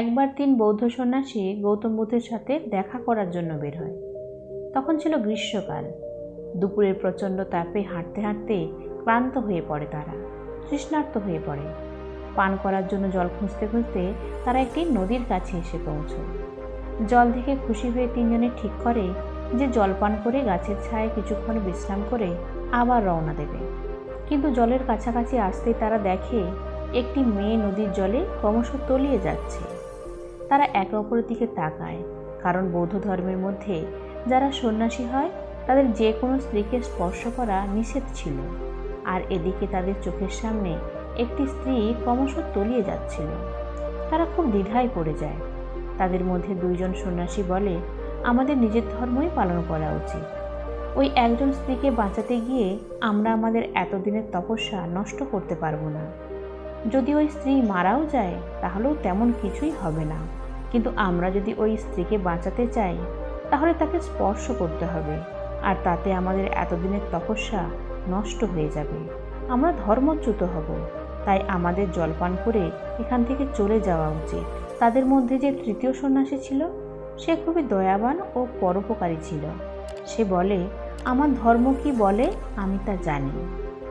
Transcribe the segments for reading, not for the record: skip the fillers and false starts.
একবার 3 বৌদ্ধ সন্ন্যাসী গৌতম বুদ্ধের সাথে দেখা করার জন্য বের হয়। তখন ছিল গ্রীষ্মকাল। দুপুরের প্রচণ্ড তাপে হাঁটতে হাঁটতে ক্লান্ত হয়ে পড়ে তারা, তৃষ্ণার্ত হয়ে পড়ে। পান করার জন্য জল খুঁজতে খুঁজতে তারা একটি নদীর কাছে এসে পৌঁছয়। জল দেখে খুশি হয়ে 3 জনে ঠিক করে যে জলপান করে গাছের ছায়ায় কিছুক্ষণ বিশ্রাম করে আবার রওনা দেবে। কিন্তু জলের কাছাকাছি আসতেই তারা দেখে একটি মেয়ে নদীর জলে ক্রমশ তলিয়ে যাচ্ছে। তারা একে অপরের দিকে তাকায়, কারণ বৌদ্ধ ধর্মের মধ্যে যারা সন্ন্যাসী হয় তাদের যে কোনো স্ত্রীকে স্পর্শ করা নিষেধ ছিল। আর এদিকে তাদের চোখের সামনে একটি স্ত্রী ক্রমশ তলিয়ে যাচ্ছিল। তারা খুব দ্বিধায় পড়ে যায়। তাদের মধ্যে 2 জন সন্ন্যাসী বলে, আমাদের নিজের ধর্মই পালন করা উচিত। ওই একজন স্ত্রীকে বাঁচাতে গিয়ে আমরা আমাদের এতদিনের তপস্যা নষ্ট করতে পারবো না। যদি ওই স্ত্রী মারাও যায় তাহলেও তেমন কিছুই হবে না, কিন্তু আমরা যদি ওই স্ত্রীকে বাঁচাতে চাই তাহলে তাকে স্পর্শ করতে হবে, আর তাতে আমাদের এতদিনের তপস্যা নষ্ট হয়ে যাবে। আমরা ধর্মচ্যুত হব। তাই আমাদের জলপান করে এখান থেকে চলে যাওয়া উচিত। তাদের মধ্যে যে 3য় সন্ন্যাসী ছিল সে খুবই দয়াবান ও পরোপকারী ছিল। সে বলে, আমার ধর্ম কি বলে আমি তা জানি,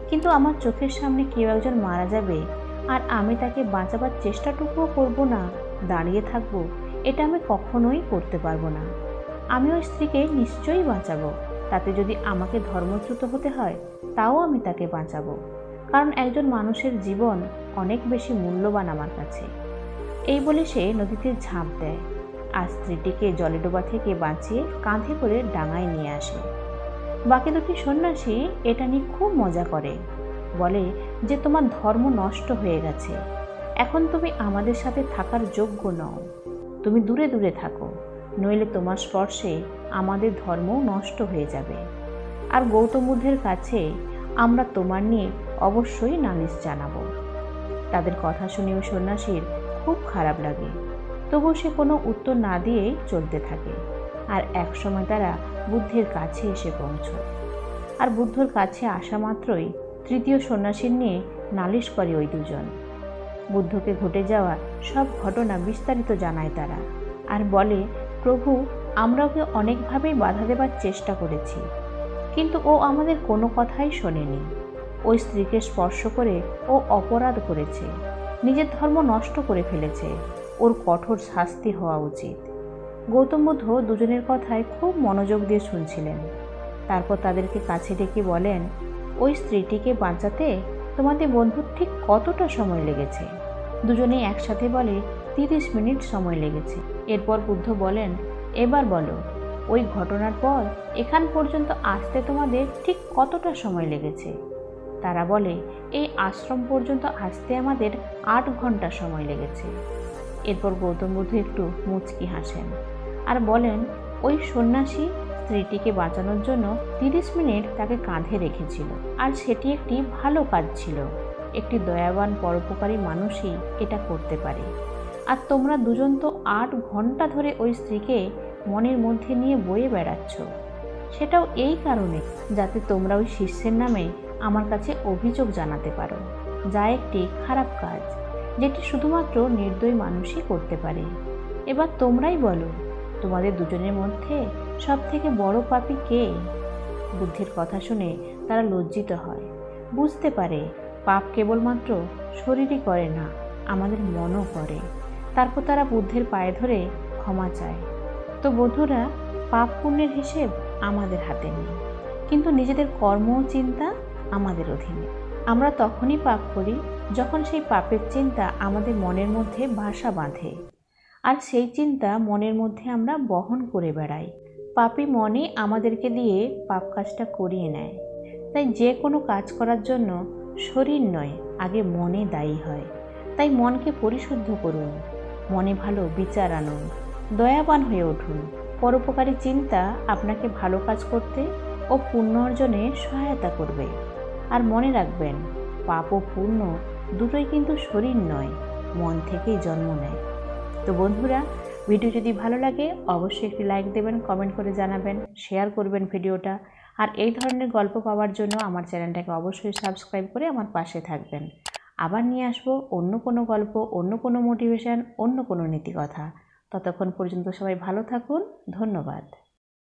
কিন্তু আমার চোখের সামনে কেউ একজন মারা যাবে আর আমি তাকে বাঁচাবার চেষ্টাটুকুও করব না, দাঁড়িয়ে থাকবো, এটা আমি কখনোই করতে পারবো না। আমি ওই স্ত্রীকে নিশ্চয়ই বাঁচাবো। তাতে যদি আমাকে ধর্মচ্যুত হতে হয় তাও আমি তাকে বাঁচাবো, কারণ একজন মানুষের জীবন অনেক বেশি মূল্যবান আমার কাছে। এই বলে সে নদীতে ঝাঁপ দেয় আর স্ত্রীটিকে জলে ডোবা থেকে বাঁচিয়ে কাঁধে করে ডাঙায় নিয়ে আসে। বাকি 2টি সন্ন্যাসী এটা নিয়ে খুব মজা করে, বলে যে তোমার ধর্ম নষ্ট হয়ে গেছে, এখন তুমি আমাদের সাথে থাকার যোগ্য নও, তুমি দূরে দূরে থাকো, নইলে তোমার স্পর্শে আমাদের ধর্মও নষ্ট হয়ে যাবে। আর গৌতম বুদ্ধের কাছে আমরা তোমার নিয়ে অবশ্যই নালিশ জানাবো। তাদের কথা শুনে ওই সন্ন্যাসীর খুব খারাপ লাগে, তবুও সে কোনো উত্তর না দিয়েই চলতে থাকে। আর একসময় তারা বুদ্ধের কাছে এসে পৌঁছয়। আর বুদ্ধর কাছে আসা মাত্রই 3য় সন্ন্যাসীর নিয়ে নালিশ করে ওই 2 জন। বুদ্ধকে ঘটে যাওয়া সব ঘটনা বিস্তারিত জানায় তারা, আর বলে, প্রভু, আমরা ওকে অনেকভাবেই বাধা দেবার চেষ্টা করেছি, কিন্তু ও আমাদের কোনো কথাই শোনেনি। ওই স্ত্রীকে স্পর্শ করে ও অপরাধ করেছে, নিজের ধর্ম নষ্ট করে ফেলেছে, ওর কঠোর শাস্তি হওয়া উচিত। গৌতম বুদ্ধ 2 জনের কথায় খুব মনোযোগ দিয়ে শুনছিলেন। তারপর তাদেরকে কাছে ডেকে বলেন, ওই স্ত্রীটিকে বাঁচাতে তোমাদের বন্ধুর ঠিক কতটা সময় লেগেছে? 2 জনেই একসাথে বলে, 30 মিনিট সময় লেগেছে। এরপর বুদ্ধ বলেন, এবার বলো, ওই ঘটনার পর এখান পর্যন্ত আসতে তোমাদের ঠিক কতটা সময় লেগেছে? তারা বলে, এই আশ্রম পর্যন্ত আসতে আমাদের 8 ঘন্টা সময় লেগেছে। এরপর গৌতম বুদ্ধ একটু মুচকি হাসেন আর বলেন, ওই সন্ন্যাসী স্ত্রীটিকে বাঁচানোর জন্য 30 মিনিট তাকে কাঁধে রেখেছিল, আর সেটি একটি ভালো কাজ ছিল। একটি দয়াবান পরোপকারী মানুষই এটা করতে পারে। আর তোমরা 2 জন তো 8 ঘন্টা ধরে ওই স্ত্রীকে মনের মধ্যে নিয়ে বয়ে বেড়াচ্ছ, সেটাও এই কারণে যাতে তোমরা ওই শিষ্যের নামে আমার কাছে অভিযোগ জানাতে পারো, যা একটি খারাপ কাজ, যেটি শুধুমাত্র নির্দয়ী মানুষই করতে পারে। এবার তোমরাই বলো, তোমাদের 2 জনের মধ্যে সব থেকে বড় পাপী কে? বুদ্ধের কথা শুনে তারা লজ্জিত হয়, বুঝতে পারে পাপ কেবলমাত্র শরীরই করে না, আমাদের মনও করে। তারপর তারা বুদ্ধের পায়ে ধরে ক্ষমা চায়। তো বন্ধুরা, পাপ পুণ্যের হিসেব আমাদের হাতে নেই, কিন্তু নিজেদের কর্ম ও চিন্তা আমাদের অধীনে। আমরা তখনই পাপ করি যখন সেই পাপের চিন্তা আমাদের মনের মধ্যে বাসা বাঁধে, আর সেই চিন্তা মনের মধ্যে আমরা বহন করে বেড়াই। পাপী মনে আমাদেরকে দিয়ে পাপ কাজটা করিয়ে নেয়। তাই যে কোনো কাজ করার জন্য শরীর নয়, আগে মনে দায়ী হয়। তাই মনকে পরিশুদ্ধ করুন, মনে ভালো বিচার আনুন, দয়াবান হয়ে উঠুন। পরোপকারী চিন্তা আপনাকে ভালো কাজ করতে ও পুণ্য অর্জনে সহায়তা করবে। আর মনে রাখবেন, পাপ ও পুণ্য দুটোই কিন্তু শরীর নয়, মন থেকেই জন্ম নেয়। তো বন্ধুরা, ভিডিও যদি ভালো লাগে অবশ্যই একটি লাইক দেবেন, কমেন্ট করে জানাবেন, শেয়ার করবেন ভিডিওটা। আর এই ধরনের গল্প পাওয়ার জন্য আমার চ্যানেলটাকে অবশ্যই সাবস্ক্রাইব করে আমার পাশে থাকবেন। আবার নিয়ে আসবো অন্য কোনো গল্প, অন্য কোনো মোটিভেশন, অন্য কোনো নীতিকথা। ততক্ষণ পর্যন্ত সবাই ভালো থাকুন। ধন্যবাদ।